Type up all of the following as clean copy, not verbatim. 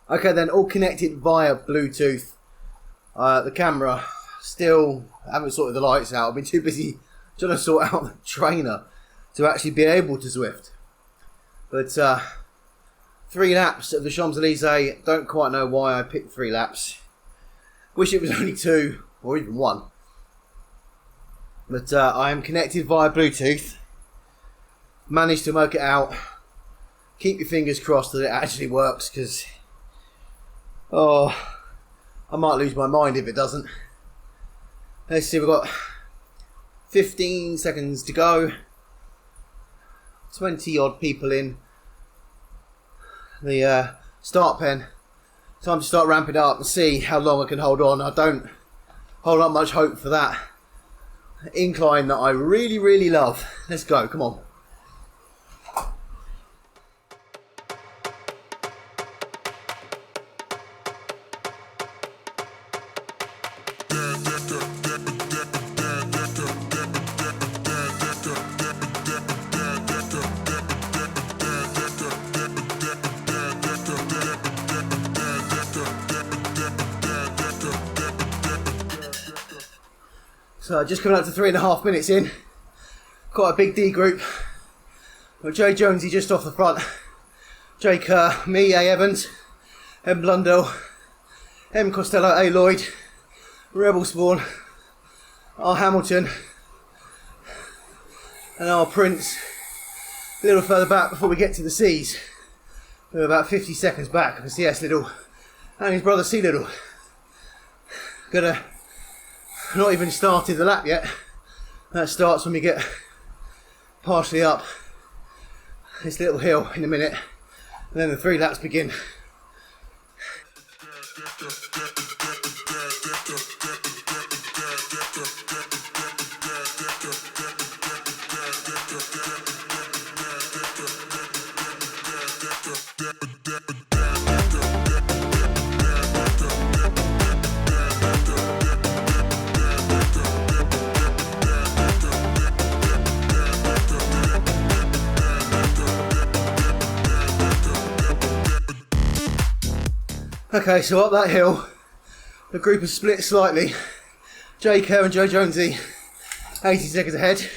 Okay then, all connected via Bluetooth. The camera, still haven't sorted the lights out. I've been too busy trying to sort out the trainer to actually be able to Zwift. But 3 laps of the Champs-Elysees, don't quite know why I picked 3 laps. Wish it was only 2 or even 1. But I am connected via Bluetooth. Managed to work it out. Keep your fingers crossed that it actually works, because I might lose my mind if it doesn't. Let's see, we've got 15 seconds to go. 20 odd people in the start pen. Time to start ramping up and see how long I can hold on. I don't hold up much hope for that incline that I really, really love. Let's go, come on. So just coming up to 3.5 minutes in, quite a big D group. Got Joe Jonesy just off the front, Jake Kerr, me, A Evans, M Blundell, M Costello, A Lloyd, Rebel Spawn, R Hamilton, and R Prince a little further back before we get to the C's. We're about 50 seconds back of CS Little and his brother C Little. Not even started the lap yet. That starts when we get partially up this little hill in a minute, and then the 3 laps begin. Okay, so up that hill, the group has split slightly. Jay Kerr and Joe Jonesy, 80 seconds ahead.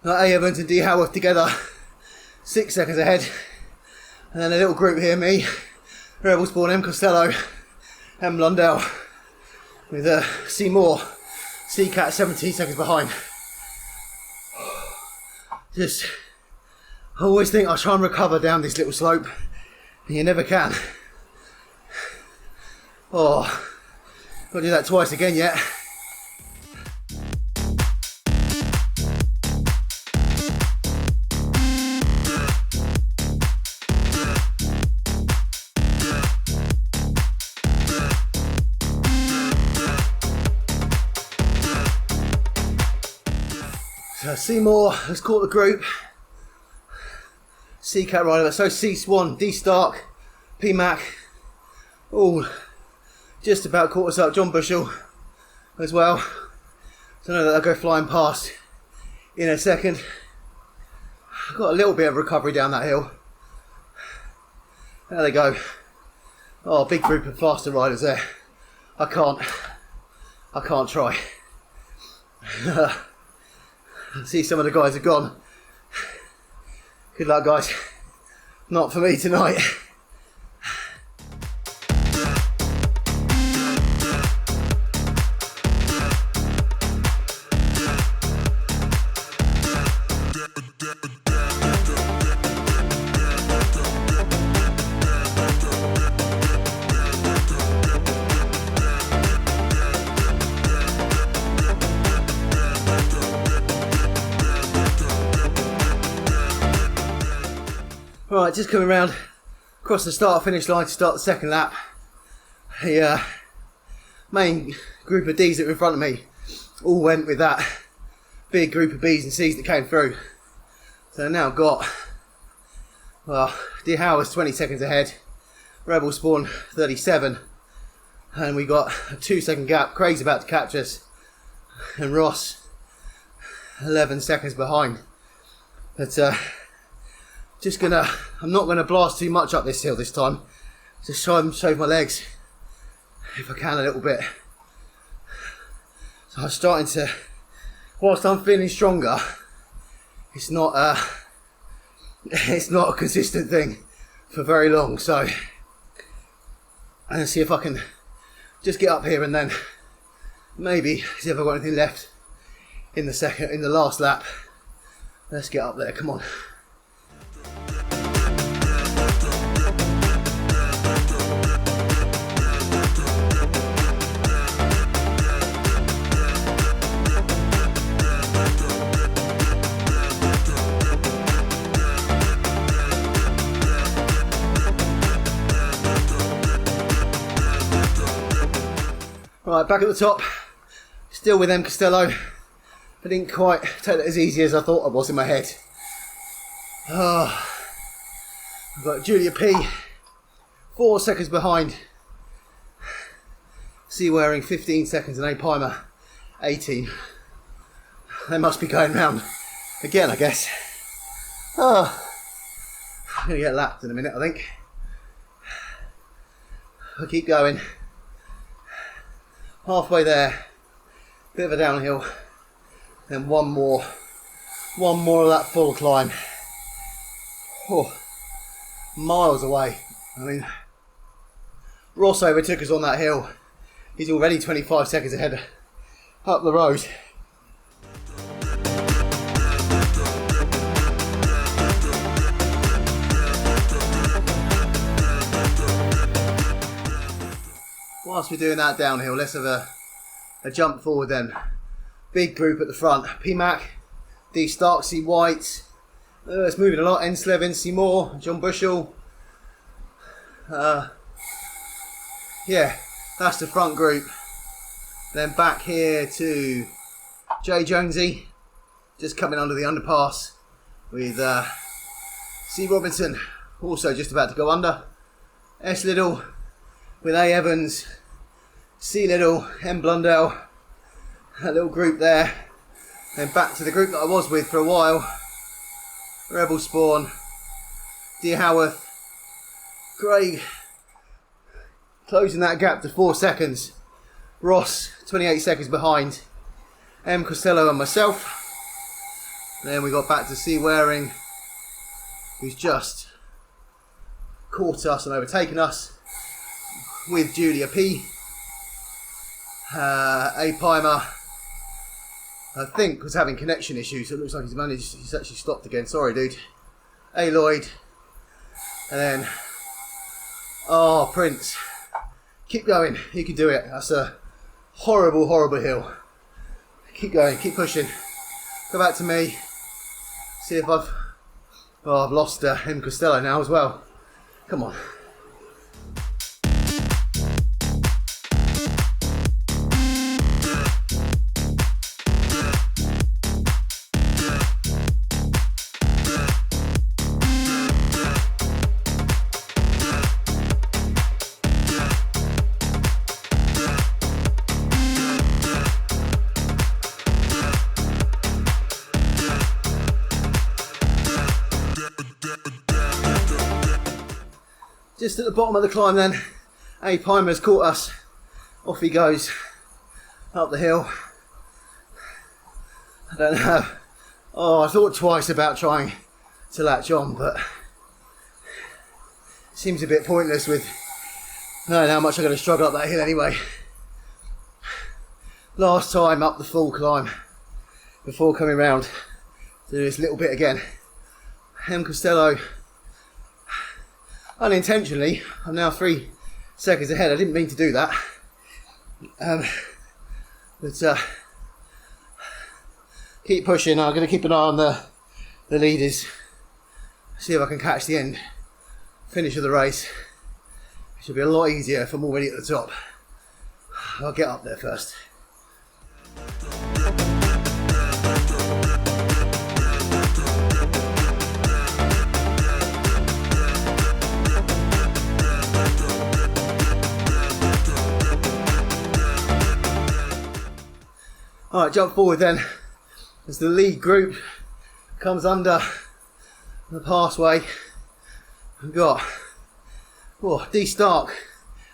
A Evans and D Howarth together, 6 seconds ahead. And then a little group here, me, Rebel Spawn, M Costello, M Blundell, with Seymour, C-Cat 17 seconds behind. I always think I'll try and recover down this little slope, and you never can. Gotta do that twice again yet. So Seymour has caught the group. C-Cat rider, so C Swan, D Stark, P Mac, all just about caught us up. John Bushell as well. So I know that I'll go flying past in a second. I've got a little bit of recovery down that hill. There they go. Oh, big group of faster riders there. I can't try. See, some of the guys are gone. Good luck, guys. Not for me tonight. Right, just coming round across the start finish line to start the second lap. The main group of D's that were in front of me all went with that big group of B's and C's that came through. So I've now got, well, D Howard's 20 seconds ahead, Rebel Spawn 37, and we got a 2-second gap. Craig's about to catch us, and Ross 11 seconds behind. But I'm not gonna blast too much up this hill this time. Just try and shave my legs if I can a little bit. So I'm starting to, whilst I'm feeling stronger, it's not a consistent thing for very long. So I'm gonna see if I can just get up here and then maybe see if I've got anything left in the last lap. Let's get up there, come on. Right, back at the top, still with M. Costello. I didn't quite take that as easy as I thought I was in my head. Oh, I've got Julia P, 4 seconds behind. C Waring 15 seconds and A Pimer 18. They must be going round again, I guess. Oh, I'm going to get lapped in a minute, I think. I'll keep going. Halfway there, bit of a downhill, then one more of that full climb. Oh, miles away. I mean, Ross overtook us on that hill. He's already 25 seconds ahead up the road. Whilst we're doing that downhill, let's have a jump forward then. Big group at the front. PMAC, D Stark, C White. It's moving a lot. N Slevin, C Moore, John Bushell. Yeah, that's the front group. Then back here to Jay Jonesy, just coming under the underpass with C Robinson, also just about to go under. S Little with A Evans, C Little, M Blundell, that little group there. Then back to the group that I was with for a while. Rebel Spawn, D Howarth, Craig, closing that gap to 4 seconds. Ross, 28 seconds behind. M Costello and myself. Then we got back to C Waring, who's just caught us and overtaken us, with Julia P. A Pimer, I think, was having connection issues. It looks like he's actually stopped again. Sorry, dude. A Lloyd. And then, oh, Prince. Keep going. You can do it. That's a horrible, horrible hill. Keep going. Keep pushing. Go back to me. See if I've lost M. Costello now as well. Come on. Just at the bottom of the climb then, A Pimer's caught us. Off he goes up the hill. I don't know. Oh, I thought twice about trying to latch on, but it seems a bit pointless with knowing how much I'm going to struggle up that hill anyway. Last time up the full climb before coming round to do this little bit again. M. Costello, unintentionally, I'm now 3 seconds ahead. I didn't mean to do that. But keep pushing. I'm going to keep an eye on the leaders. See if I can catch the end finish of the race. It should be a lot easier if I'm already at the top. I'll get up there first. Alright, jump forward then, as the lead group comes under the passway. We've got Oh, D Stark,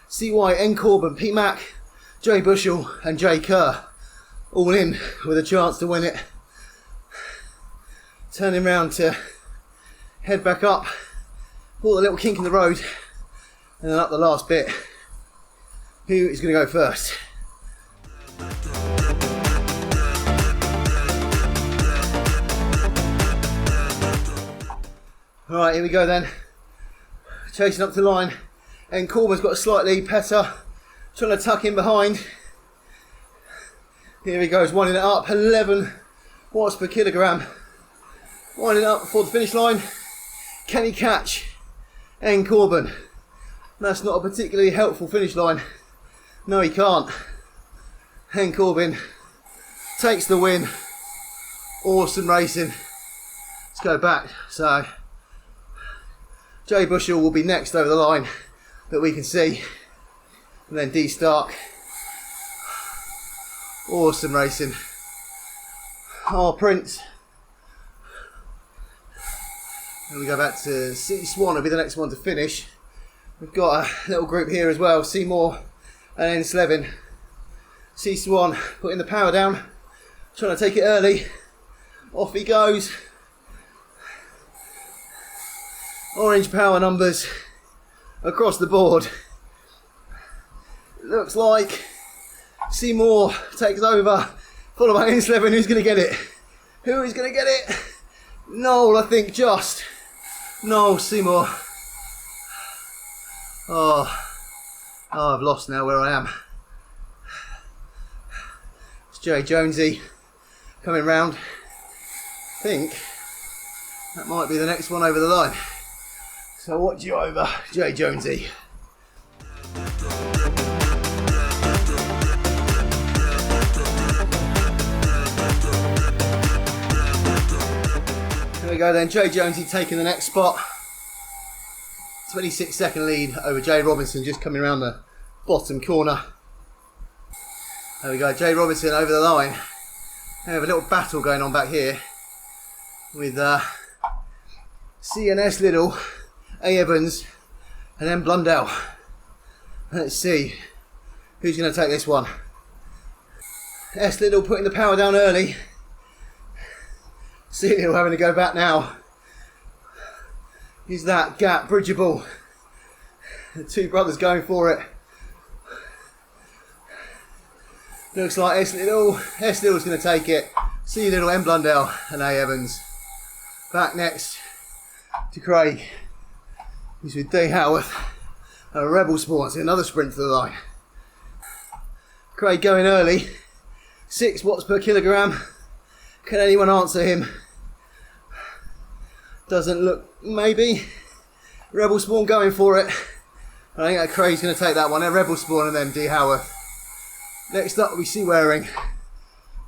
CY, N Corbin, P Mac, Jay Bushell and Jay Kerr all in with a chance to win it. Turning round to head back up, pull the little kink in the road and then up the last bit. Who is going to go first? Alright, here we go then. Chasing up to the line. And Corbin's got a slight lead. Petter trying to tuck in behind. Here he goes, winding it up. 11 watts per kilogram. Winding up before the finish line. Can he catch N Corbin? That's not a particularly helpful finish line. No, he can't. N Corbin takes the win. Awesome racing. Let's go back. So Jay Bushell will be next over the line that we can see. And then D Stark. Awesome racing. Our Prince. And we go back to C Swan, will be the next one to finish. We've got a little group here as well, Seymour and N Slevin. C Swan putting the power down, trying to take it early. Off he goes. Orange power numbers across the board. It looks like Seymour takes over, followed by N Slevin. Who's going to get it? Who is going to get it? Noel, I think, just. Noel Seymour. Oh, I've lost now where I am. It's Jay Jonesy coming round. I think that might be the next one over the line. So watch you over, Jay Jonesy. Here we go then, Jay Jonesy taking the next spot. 26-second lead over Jay Robinson, just coming around the bottom corner. There we go, Jay Robinson over the line. We have a little battle going on back here with C&S Little, A Evans and then Blundell. Let's see who's going to take this one. S Little putting the power down early. C Little having to go back now. Is that gap bridgeable? The two brothers going for it. Looks like S Little's going to take it. C Little, M Blundell and A Evans. Back next to Craig. He's with D Howarth and Rebel Sports. Another sprint to the line. Craig going early. 6 watts per kilogram. Can anyone answer him? Doesn't look, maybe. Rebel Spawn going for it. I think that Craig's going to take that one. Rebel Spawn and then D Howarth. Next up we see Waring.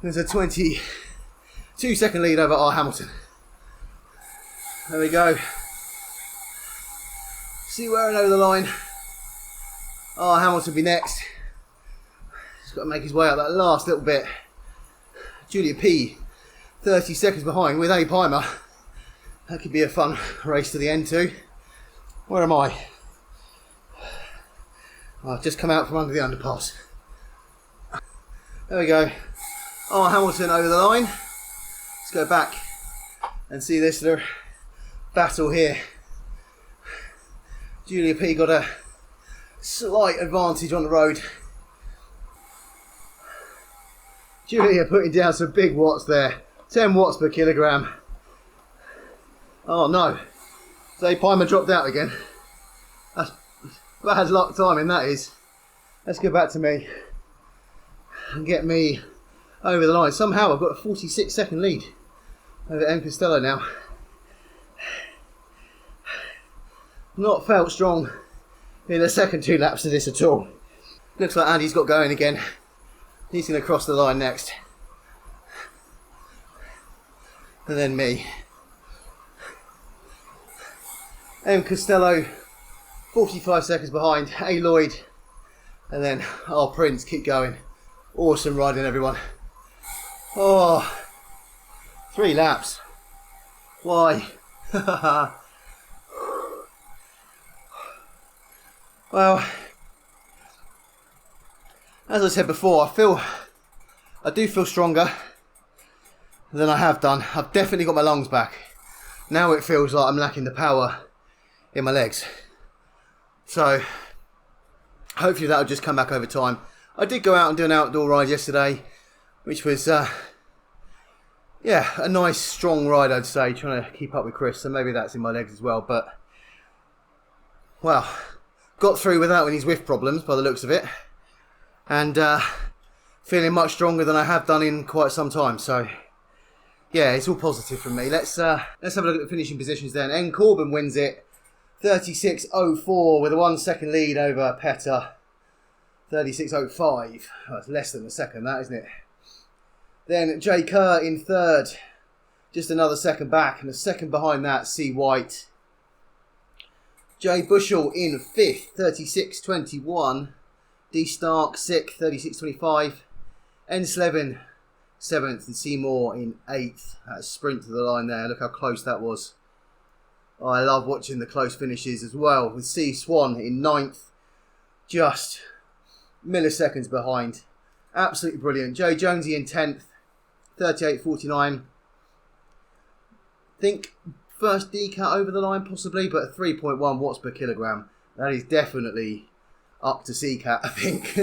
There's a 22-second lead over R Hamilton. There we go. See Waring over the line. R Hamilton be next. He's got to make his way up that last little bit. Julia P 30 seconds behind with A Pimer. That could be a fun race to the end too. Where am I? I've just come out from under the underpass. There we go. R Hamilton over the line. Let's go back and see this little battle here. Julia P got a slight advantage on the road. Julia putting down some big watts there. 10 watts per kilogram. Oh no. So Pimer dropped out again. That's bad luck timing, that is. Let's go back to me and get me over the line. Somehow I've got a 46-second lead over M Costello now. Not felt strong in the second 2 laps of this at all. Looks like Andy's got going again. He's going to cross the line next. And then me. M Costello 45 seconds behind. A Lloyd and then our Prince. Keep going. Awesome riding, everyone. Oh, 3 laps. Why? Well, as I said before, I do feel stronger than I have done. I've definitely got my lungs back. Now it feels like I'm lacking the power in my legs. So hopefully that'll just come back over time. I did go out and do an outdoor ride yesterday, which was yeah, a nice strong ride, I'd say, trying to keep up with Chris. So maybe that's in my legs as well. But well, got through without any Zwift problems by the looks of it, and feeling much stronger than I have done in quite some time. So yeah, it's all positive from me. Let's have a look at the finishing positions then. N. Corbin wins it, 36.04 with a 1 second lead over Petter. 36.05. Oh, it's less than a second, that, isn't it? Then J. Kerr in third, just another second back, and a second behind that, C. White. J. Bushell in fifth, 36.21. D. Stark sixth, 36.25. N. Slevin seventh, and Seymour in eighth. That sprint to the line there. Look how close that was. Oh, I love watching the close finishes as well. With C. Swan in ninth, just milliseconds behind. Absolutely brilliant. Joe Jonesy in 10th, 38.49. Think first decat over the line possibly, but 3.1 watts per kilogram. That is definitely up to CCAT, I think.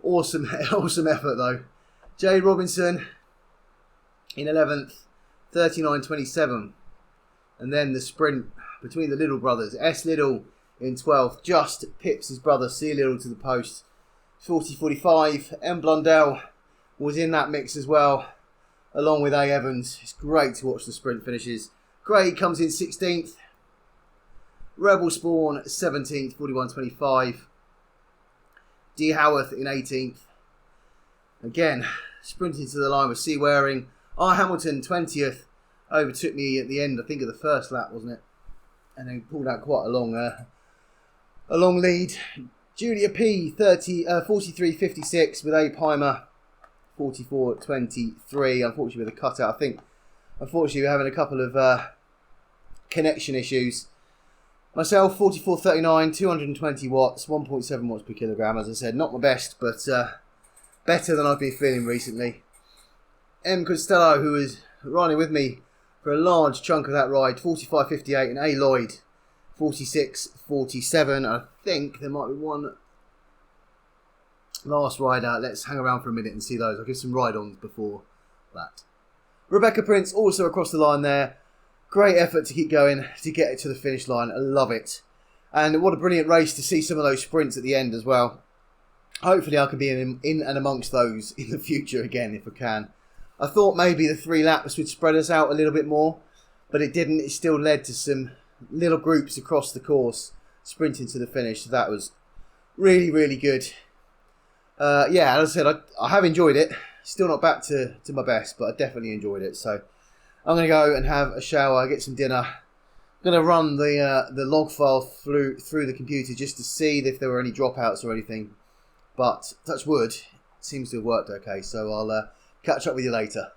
Awesome effort though. Jay Robinson in 11th, 39.27. And then the sprint between the Little brothers. S. Little in 12th, just pips his brother C. Little to the post. 40.45. M. Blundell was in that mix as well, along with A. Evans. It's great to watch the sprint finishes. Gray comes in 16th. Rebel Spawn 17th, 41.25. D. Howarth in 18th. Again, sprinting to the line with C. Waring. R. Hamilton 20th. Overtook me at the end, I think, of the first lap, wasn't it? And then pulled out quite a long lead. Julia P. 43.56 with A. Pimer 44.23. Unfortunately with a cutout. I think unfortunately we're having a couple of connection issues. Myself 44.39, 220 watts, 1.7 watts per kilogram. As I said, not my best, but better than I've been feeling recently. M. Costello, who was riding with me for a large chunk of that ride, 45.58, and A. Lloyd 46.47. I think there might be one last ride out. Let's hang around for a minute and see those. I'll give some ride-ons before that. Rebecca Prince also across the line there. Great effort to keep going to get it to the finish line. I love it. And what a brilliant race to see some of those sprints at the end as well. Hopefully I can be in and amongst those in the future again if I can. I thought maybe the 3 laps would spread us out a little bit more, but it didn't. It still led to some little groups across the course sprinting to the finish. So that was really, really good. Yeah, as I said, I have enjoyed it. Still not back to my best, but I definitely enjoyed it. So I'm going to go and have a shower, get some dinner. I'm going to run the log file through the computer just to see if there were any dropouts or anything. But touch wood, it seems to have worked okay. So I'll catch up with you later.